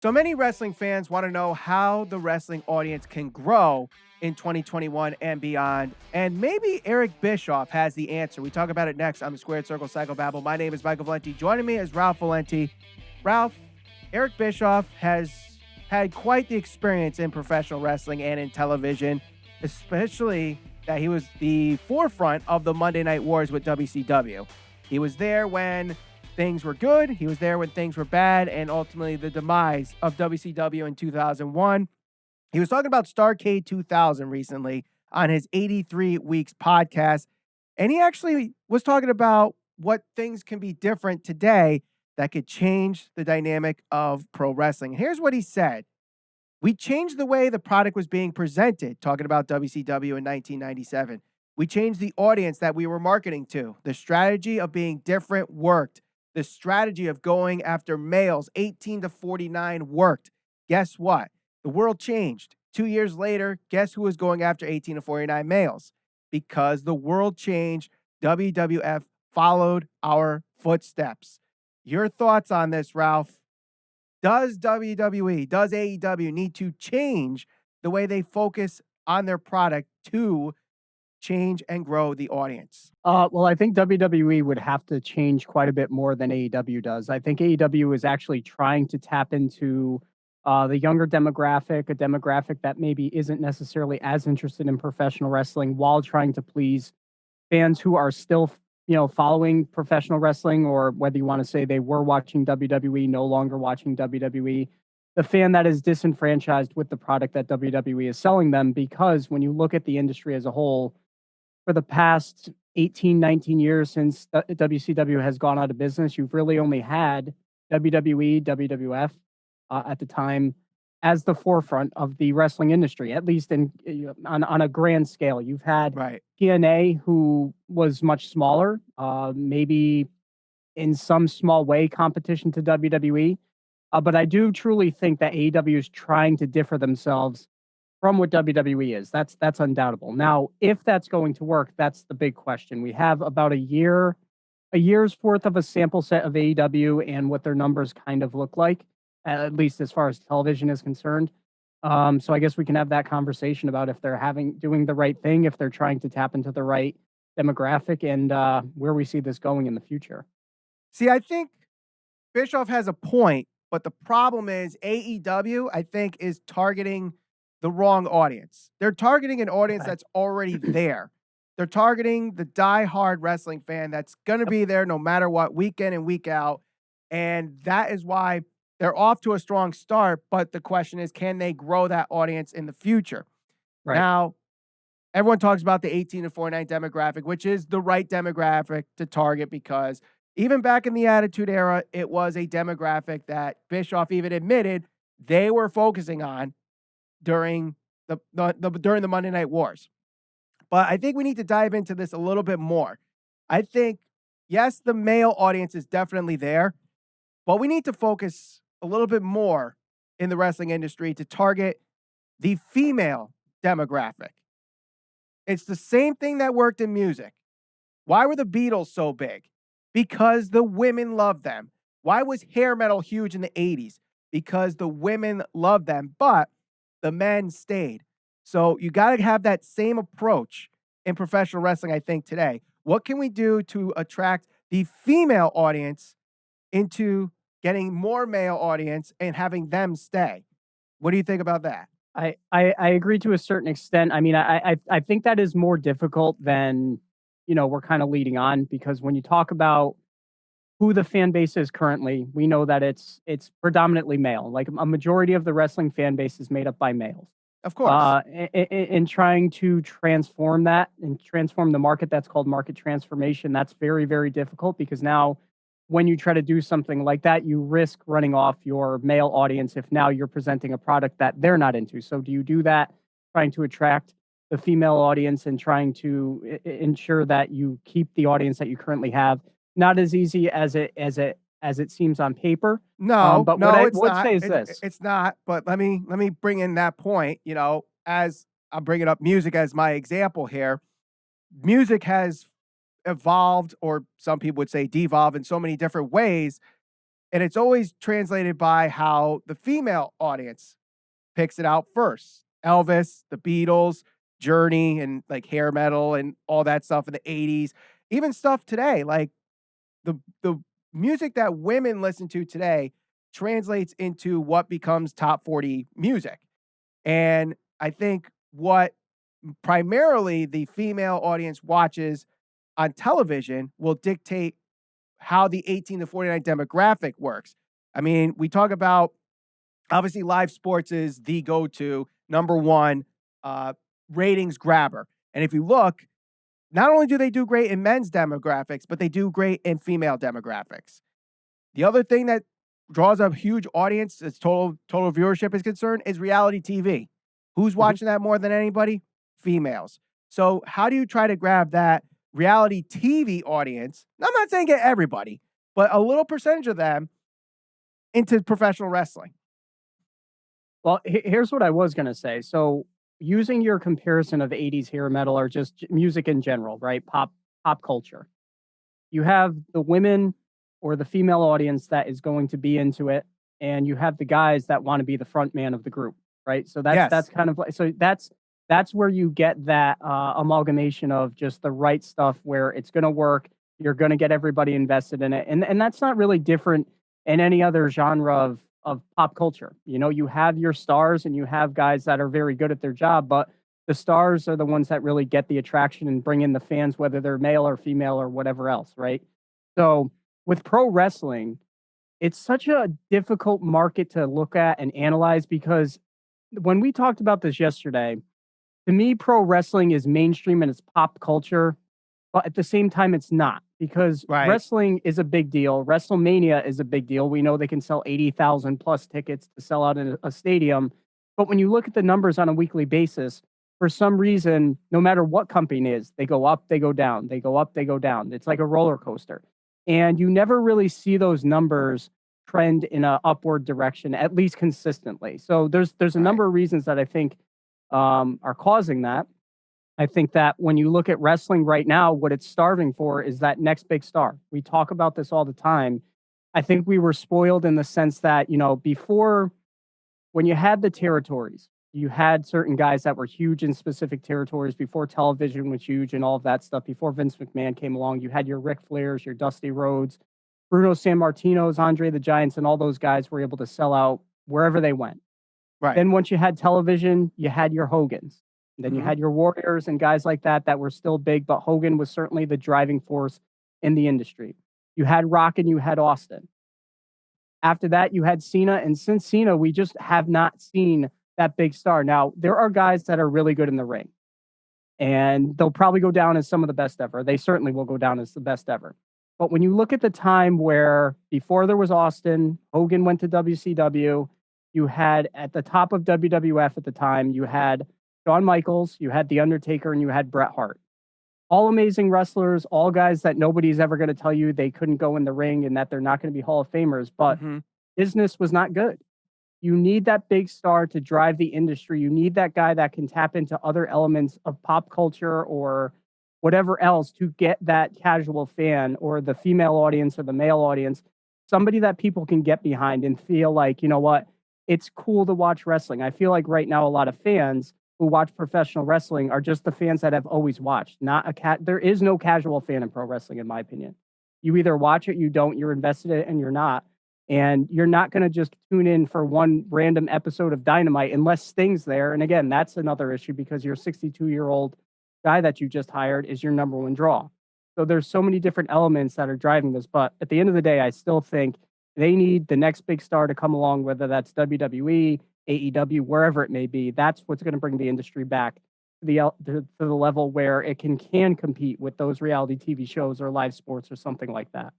So many wrestling fans want to know how the wrestling audience can grow in 2021 and beyond. And maybe Eric Bischoff has the answer. We talk about it next on the Squared Circle Psychobabble. My name is Michael Valenti. Joining me is Ralph Valenti. Ralph, Eric Bischoff has had quite the experience in professional wrestling and in television, especially that he was the forefront of the Monday Night Wars with WCW. He was there when things were good. He was there when things were bad, and ultimately the demise of WCW in 2001. He was talking about Starrcade 2000 recently on his 83 Weeks podcast, and he actually was talking about what things can be different today that could change the dynamic of pro wrestling. Here's what he said. We changed the way the product was being presented, talking about WCW in 1997. We changed the audience that we were marketing to. The strategy of being different worked. The strategy of going after males 18 to 49 worked. Guess what? The world changed. 2 years later, guess who was going after 18 to 49 males? Because the world changed, WWF followed our footsteps. Your thoughts on this, Ralph? Does WWE, does AEW need to change the way they focus on their product to change and grow the audience? Well, I think WWE would have to change quite a bit more than AEW does. I think AEW is actually trying to tap into the younger demographic, a demographic that maybe isn't necessarily as interested in professional wrestling, while trying to please fans who are still, following professional wrestling, or whether you want to say they were watching WWE, no longer watching WWE. The fan that is disenfranchised with the product that WWE is selling them, because when you look at the industry as a whole, for the past 18, 19 years since WCW has gone out of business, you've really only had WWE, WWF at the time as the forefront of the wrestling industry, at least on a grand scale. You've had Right. TNA, who was much smaller, maybe in some small way competition to WWE. But I do truly think that AEW is trying to differ themselves from what WWE is. That's undoubtable. Now, if that's going to work, that's the big question. We have about a year's worth of a sample set of AEW and what their numbers kind of look like, at least as far as television is concerned. So I guess we can have that conversation about if they're doing the right thing, if they're trying to tap into the right demographic, and where we see this going in the future. See, I think Bischoff has a point, but the problem is AEW, I think, is targeting the wrong audience. They're targeting an audience Okay. that's already there. They're targeting the die-hard wrestling fan that's going to be there no matter what, week in and week out. And that is why they're off to a strong start. But the question is, can they grow that audience in the future? Right. Now, everyone talks about the 18 to 49 demographic, which is the right demographic to target, because even back in the Attitude Era, it was a demographic that Bischoff even admitted they were focusing on during during the Monday Night Wars. But I think we need to dive into this a little bit more. I think, yes, the male audience is definitely there, but we need to focus a little bit more in the wrestling industry to target the female demographic. It's the same thing that worked in music. Why were the Beatles so big? Because the women loved them. Why was hair metal huge in the 80s? Because the women loved them, but the men stayed. So you got to have that same approach in professional wrestling, I think, today. What can we do to attract the female audience into getting more male audience and having them stay? What do you think about that? I agree to a certain extent. I mean, I think that is more difficult than, we're kind of leading on, because when you talk about who the fan base is currently, we know that it's predominantly male. Like, a majority of the wrestling fan base is made up by males. Of course. In trying to transform that and transform the market, that's called market transformation. That's very, very difficult, because now when you try to do something like that, you risk running off your male audience if now you're presenting a product that they're not into. So do you do that trying to attract the female audience and trying to ensure that you keep the audience that you currently have? Not as easy as it seems on paper. No, But no, what I it's would not. say is this. It's not. But let me bring in that point. As I'm bringing up music as my example here, music has evolved, or some people would say devolved, in so many different ways. And it's always translated by how the female audience picks it out first. Elvis, the Beatles, Journey, and like hair metal and all that stuff in the 80s. Even stuff today, like the music that women listen to today translates into what becomes top 40 music. And I think what primarily the female audience watches on television will dictate how the 18 to 49 demographic works. I mean, we talk about obviously live sports is the go-to number one ratings grabber. And if you look, not only do they do great in men's demographics, but they do great in female demographics. The other thing that draws a huge audience as total viewership is concerned is reality TV. Who's watching that more than anybody? Females. So how do you try to grab that reality TV audience? I'm not saying get everybody, but a little percentage of them into professional wrestling. Well, here's what I was going to say. So, using your comparison of 80s hair metal or just music in general, right? Pop culture. You have the women or the female audience that is going to be into it, and you have the guys that want to be the front man of the group, right? So that's kind of like, so that's where you get that amalgamation of just the right stuff where it's going to work. You're going to get everybody invested in it, and that's not really different in any other genre of pop culture. You know, you have your stars and you have guys that are very good at their job, but the stars are the ones that really get the attraction and bring in the fans, whether they're male or female or whatever else, right? So with pro wrestling, it's such a difficult market to look at and analyze because when we talked about this yesterday, to me, pro wrestling is mainstream and it's pop culture, but at the same time, it's not because wrestling is a big deal. WrestleMania is a big deal. We know they can sell 80,000 plus tickets to sell out in a stadium. But when you look at the numbers on a weekly basis, for some reason, no matter what company it is, they go up, they go down, they go up, they go down. It's like a roller coaster. And you never really see those numbers trend in an upward direction, at least consistently. So there's a number of reasons that I think are causing that. I think that when you look at wrestling right now, what it's starving for is that next big star. We talk about this all the time. I think we were spoiled in the sense that, you know, before when you had the territories, you had certain guys that were huge in specific territories before television was huge and all of that stuff. Before Vince McMahon came along, you had your Ric Flairs, your Dusty Rhodes, Bruno Sammartinos, Andre the Giants, and all those guys were able to sell out wherever they went. Right. Then once you had television, you had your Hogans. Then you had your Warriors and guys like that that were still big, but Hogan was certainly the driving force in the industry. You had Rock and you had Austin. After that, you had Cena. And since Cena, we just have not seen that big star. Now, there are guys that are really good in the ring. And they'll probably go down as some of the best ever. They certainly will go down as the best ever. But when you look at the time where before there was Austin, Hogan went to WCW, you had at the top of WWF at the time, you had Shawn Michaels, you had The Undertaker, and you had Bret Hart. All amazing wrestlers, all guys that nobody's ever going to tell you they couldn't go in the ring and that they're not going to be Hall of Famers, but business was not good. You need that big star to drive the industry. You need that guy that can tap into other elements of pop culture or whatever else to get that casual fan or the female audience or the male audience, somebody that people can get behind and feel like, you know what, it's cool to watch wrestling. I feel like right now a lot of fans who watch professional wrestling are just the fans that have always watched. There is no casual fan in pro wrestling, in my opinion. You either watch it, you don't, you're invested in it, and you're not. And you're not going to just tune in for one random episode of Dynamite unless Sting's there. And again, that's another issue because your 62-year-old guy that you just hired is your number one draw. So there's so many different elements that are driving this. But at the end of the day, I still think they need the next big star to come along, whether that's WWE, AEW, wherever it may be. That's what's going to bring the industry back to the level where it can compete with those reality TV shows or live sports or something like that.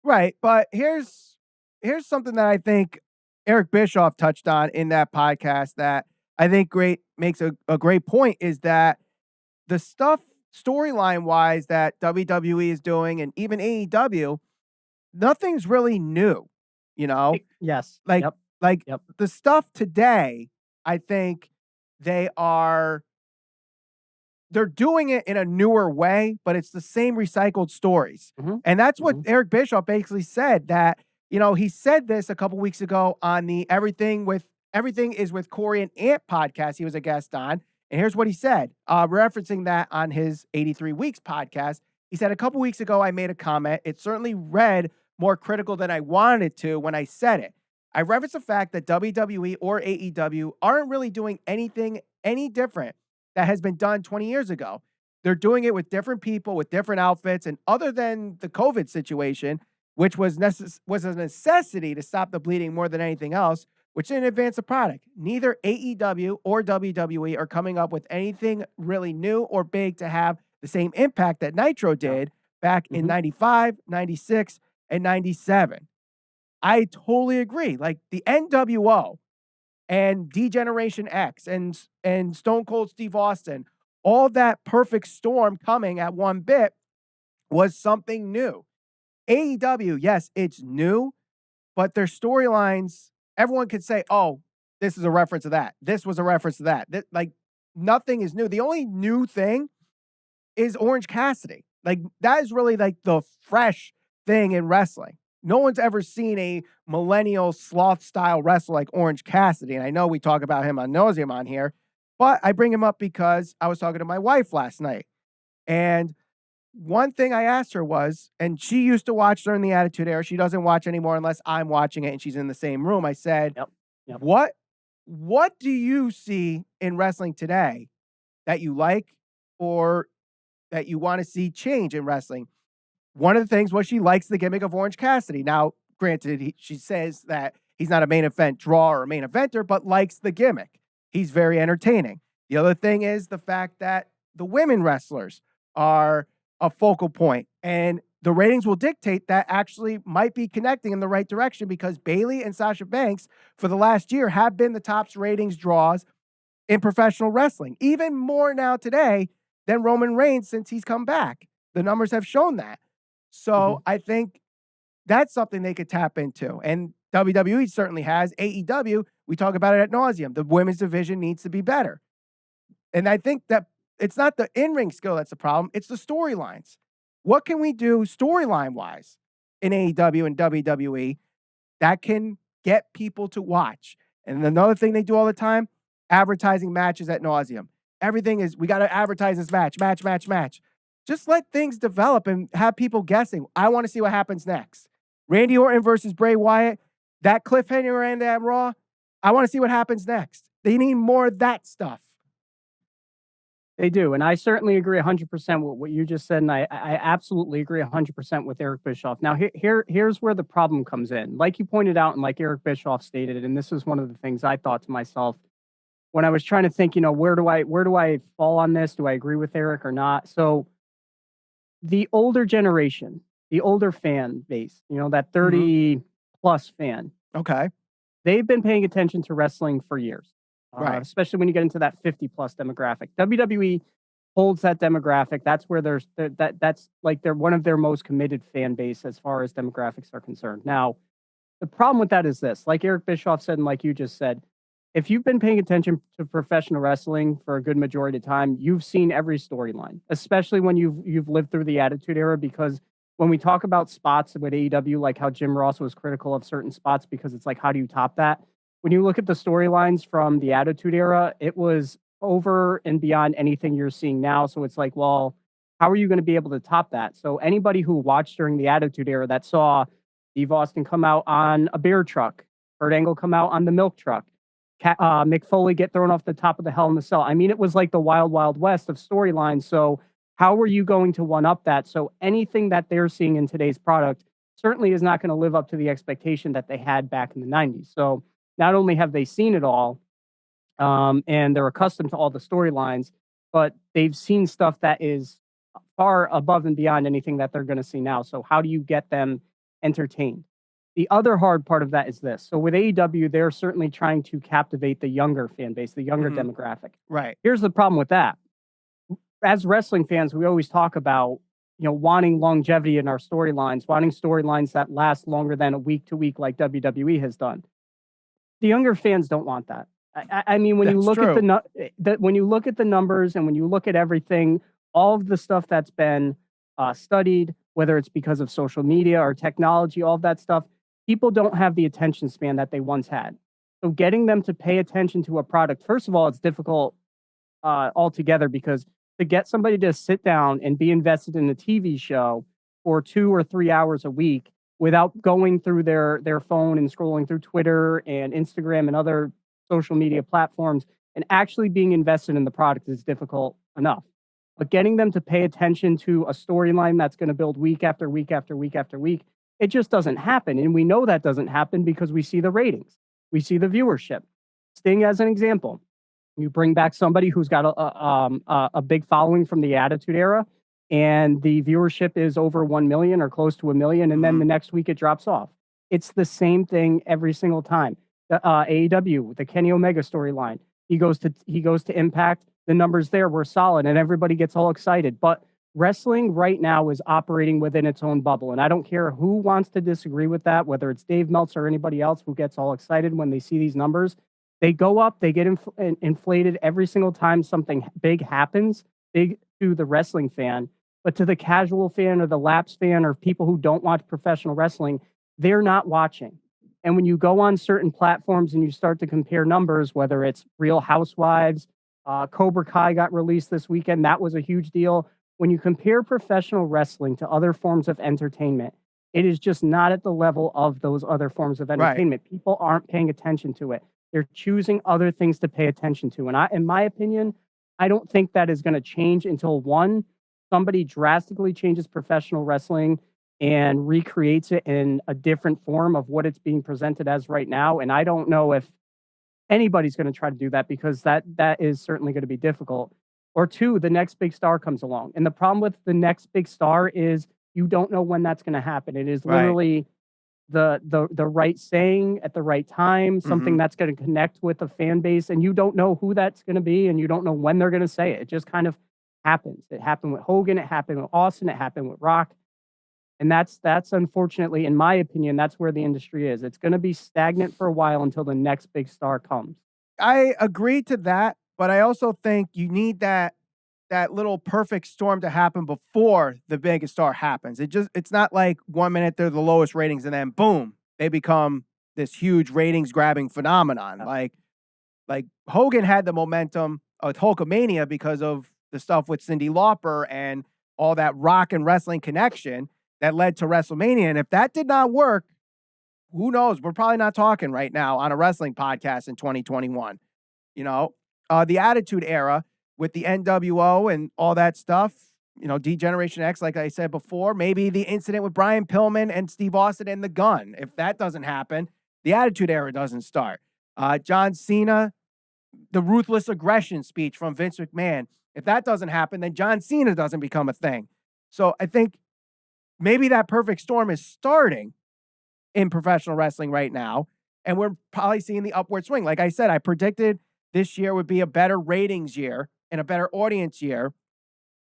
Right. But here's something that I think Eric Bischoff touched on in that podcast that I think makes a great point is that the stuff storyline wise that WWE is doing and even AEW, nothing's really new, you know? Yes. The stuff today, I think they're doing it in a newer way, but it's the same recycled stories. And that's what Eric Bischoff basically said, that He said this a couple weeks ago on the Everything is with Corey and Ant podcast he was a guest on. And here's what he said, referencing that on his 83 Weeks podcast. He said, a couple weeks ago, I made a comment. It certainly read more critical than I wanted it to when I said it. I referenced the fact that WWE or AEW aren't really doing anything any different that has been done 20 years ago. They're doing it with different people, with different outfits. And other than the COVID situation, which was a necessity to stop the bleeding more than anything else, which didn't advance the product. Neither AEW or WWE are coming up with anything really new or big to have the same impact that Nitro did back in 95, 96, and 97. I totally agree. Like the NWO and D-Generation X and Stone Cold Steve Austin, all that perfect storm coming at one bit was something new. AEW, yes, it's new, but their storylines, everyone could say, oh, this is a reference to that. This was a reference to that. Like, nothing is new. The only new thing is Orange Cassidy. Like, that is really like the fresh thing in wrestling. No one's ever seen a millennial sloth style wrestler like Orange Cassidy. And I know we talk about him on nauseam on here, but I bring him up because I was talking to my wife last night. And one thing I asked her was, and she used to watch during the Attitude Era. She doesn't watch anymore unless I'm watching it and she's in the same room. I said, Yep. What do you see in wrestling today that you like or that you want to see change in wrestling? One of the things was she likes the gimmick of Orange Cassidy. Now, granted, she says that he's not a main event draw or a main eventer, but likes the gimmick. He's very entertaining. The other thing is the fact that the women wrestlers are a focal point, and the ratings will dictate that actually might be connecting in the right direction because Bayley and Sasha Banks for the last year have been the top ratings draws in professional wrestling, even more now today than Roman Reigns since he's come back. The numbers have shown that. So I think that's something they could tap into. And WWE certainly has. AEW, we talk about it ad nauseum. The women's division needs to be better. And I think that it's not the in-ring skill that's the problem. It's the storylines. What can we do storyline-wise in AEW and WWE that can get people to watch? And another thing they do all the time, advertising matches ad nauseum. Everything is, we got to advertise this match. Just let things develop and have people guessing. I want to see what happens next. Randy Orton versus Bray Wyatt, that cliffhanger and that Raw, I want to see what happens next. They need more of that stuff. They do, and I certainly agree 100% with what you just said, and I absolutely agree 100% with Eric Bischoff. Now, here's where the problem comes in. Like you pointed out, and like Eric Bischoff stated, and this is one of the things I thought to myself when I was trying to think, where do I fall on this? Do I agree with Eric or not? So, the older generation, the older fan base, that 30 plus fan, okay, they've been paying attention to wrestling for years. Right. Especially when you get into that 50 plus demographic. WWE holds that demographic. That's where that's like they're one of their most committed fan base as far as demographics are concerned. Now, the problem with that is this, like Eric Bischoff said, and like you just said, if you've been paying attention to professional wrestling for a good majority of time, you've seen every storyline, especially when you've lived through the Attitude Era, because when we talk about spots with AEW, like how Jim Ross was critical of certain spots because it's like, how do you top that? When you look at the storylines from the Attitude Era, it was over and beyond anything you're seeing now. So it's like, well, how are you going to be able to top that? So anybody who watched during the Attitude Era that saw Steve Austin come out on a beer truck, Kurt Angle come out on the milk truck, Mick Foley get thrown off the top of the Hell in the Cell. I mean, it was like the wild, wild west of storylines. So how are you going to one-up that? So anything that they're seeing in today's product certainly is not going to live up to the expectation that they had back in the 90s. So not only have they seen it all, and they're accustomed to all the storylines, but they've seen stuff that is far above and beyond anything that they're going to see now. So how do you get them entertained? The other hard part of that is this. So with AEW, they're certainly trying to captivate the younger fan base, the younger demographic. Right. Here's the problem with that. As wrestling fans, we always talk about, wanting longevity in our storylines, wanting storylines that last longer than a week to week like WWE has done. The younger fans don't want that. I mean, when you look at when you look at the numbers and when you look at everything, all of the stuff that's been studied, whether it's because of social media or technology, all of that stuff, people don't have the attention span that they once had. So getting them to pay attention to a product, first of all, it's difficult altogether because to get somebody to sit down and be invested in a TV show for 2 or 3 hours a week without going through their phone and scrolling through Twitter and Instagram and other social media platforms and actually being invested in the product is difficult enough. But getting them to pay attention to a storyline that's going to build week after week after week after week, it just doesn't happen. And we know that doesn't happen because we see the ratings, we see the viewership. Sting, as an example, you bring back somebody who's got a big following from the Attitude Era, and the viewership is over 1 million or close to 1 million, and then the next week it drops off. It's the same thing every single time. The AEW, the Kenny Omega storyline, he goes to Impact. The numbers there were solid, and everybody gets all excited. But wrestling right now is operating within its own bubble, and I don't care who wants to disagree with that, whether it's Dave Meltzer or anybody else who gets all excited when they see these numbers. They go up, they get inflated every single time something big happens, big to the wrestling fan. But to the casual fan or the lapsed fan or people who don't watch professional wrestling, they're not watching. And when you go on certain platforms and you start to compare numbers, whether it's Real Housewives, Cobra Kai got released this weekend, that was a huge deal. When you compare professional wrestling to other forms of entertainment, it is just not at the level of those other forms of entertainment. Right. People aren't paying attention to it. They're choosing other things to pay attention to. And in my opinion, I don't think that is going to change until somebody drastically changes professional wrestling and recreates it in a different form of what it's being presented as right now. And I don't know if anybody's going to try to do that because that is certainly going to be difficult. Or two, the next big star comes along. And the problem with the next big star is you don't know when that's going to happen. It is literally the right saying at the right time, something that's going to connect with a fan base, and you don't know who that's going to be, and you don't know when they're going to say it. It just kind of happens. It happened with Hogan, it happened with Austin, it happened with Rock. And that's unfortunately, in my opinion, that's where the industry is. It's going to be stagnant for a while until the next big star comes. I agree to that, but I also think you need that little perfect storm to happen before the biggest star happens. It's not like 1 minute they're the lowest ratings and then boom, they become this huge ratings grabbing phenomenon. Yeah. Like Hogan had the momentum of Hulkamania because of the stuff with Cyndi Lauper and all that rock and wrestling connection that led to WrestleMania. And if that did not work, who knows? We're probably not talking right now on a wrestling podcast in 2021. You know, the Attitude Era with the NWO and all that stuff, you know, D-Generation X, like I said before, maybe the incident with Brian Pillman and Steve Austin and the Gun. If that doesn't happen, the Attitude Era doesn't start. John Cena, the ruthless aggression speech from Vince McMahon. If that doesn't happen, then John Cena doesn't become a thing. So I think maybe that perfect storm is starting in professional wrestling right now, and we're probably seeing the upward swing. Like I said, I predicted this year would be a better ratings year and a better audience year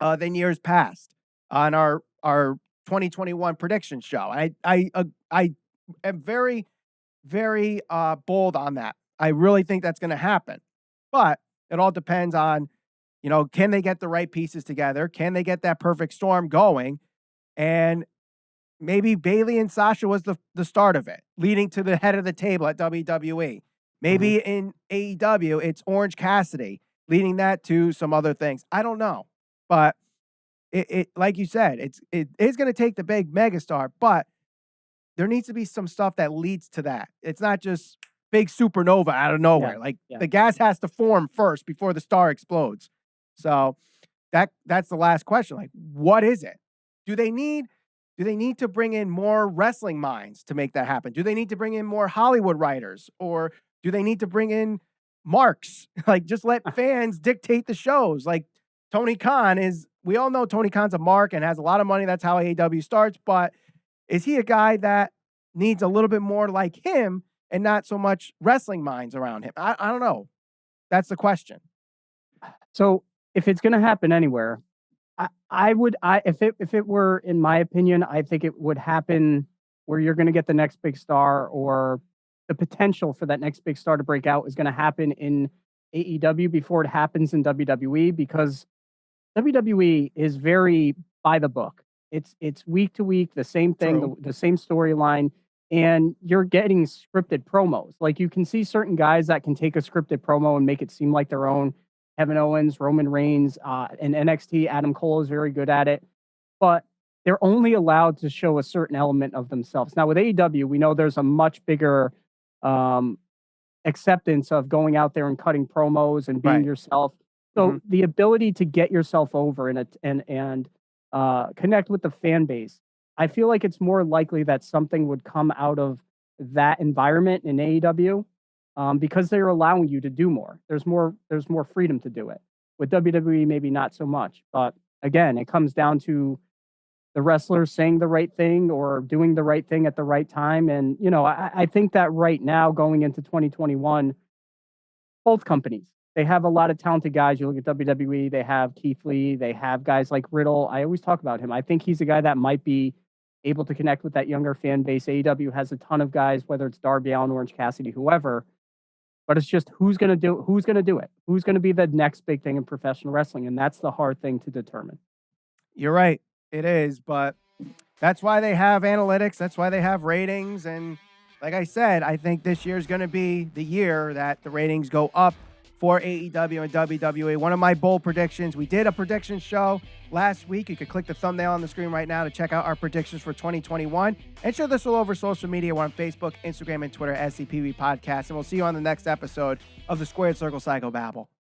than years past on our 2021 prediction show. I am very, very bold on that. I really think that's going to happen, but it all depends on, you know, can they get the right pieces together? Can they get that perfect storm going? And maybe Bayley and Sasha was the start of it, leading to the head of the table at WWE. Maybe in AEW, it's Orange Cassidy, leading that to some other things. I don't know. But it like you said, it is going to take the big megastar, but there needs to be some stuff that leads to that. It's not just big supernova out of nowhere. The gas has to form first before the star explodes. So that's the last question. Like, what is it? Do they need to bring in more wrestling minds to make that happen? Do they need to bring in more Hollywood writers, or do they need to bring in marks? Like, just let fans dictate the shows. Like Tony Khan we all know Tony Khan's a mark and has a lot of money. That's how AEW starts. But is he a guy that needs a little bit more like him and not so much wrestling minds around him? I don't know. That's the question. So if it's going to happen anywhere, if it were, in my opinion, I think it would happen where you're going to get the next big star, or the potential for that next big star to break out is going to happen in AEW before it happens in WWE, because WWE is very by the book. It's week to week, the same thing, the same storyline. and you're getting scripted promos. Like, you can see certain guys that can take a scripted promo and make it seem like their own. Kevin Owens, Roman Reigns, in NXT, Adam Cole is very good at it, but they're only allowed to show a certain element of themselves. Now with AEW, we know there's a much bigger acceptance of going out there and cutting promos and being Right. yourself. So the ability to get yourself over and connect with the fan base, I feel like it's more likely that something would come out of that environment in AEW, because they're allowing you to do more. There's more freedom to do it. With WWE, maybe not so much. But again, it comes down to the wrestler saying the right thing or doing the right thing at the right time. And, I think that right now, going into 2021, both companies, they have a lot of talented guys. You look at WWE, they have Keith Lee, they have guys like Riddle. I always talk about him. I think he's a guy that might be able to connect with that younger fan base. AEW has a ton of guys, whether it's Darby Allin, Orange Cassidy, whoever. But it's just who's going to do it? Who's going to be the next big thing in professional wrestling? And that's the hard thing to determine. You're right. It is, but that's why they have analytics. That's why they have ratings. And like I said, I think this year is going to be the year that the ratings go up for AEW and WWE. One of my bold predictions, we did a prediction show last week. You could click the thumbnail on the screen right now to check out our predictions for 2021. And share this all over social media. We're on Facebook, Instagram, and Twitter, SCPB Podcast. And we'll see you on the next episode of the Squared Circle Psychobabble.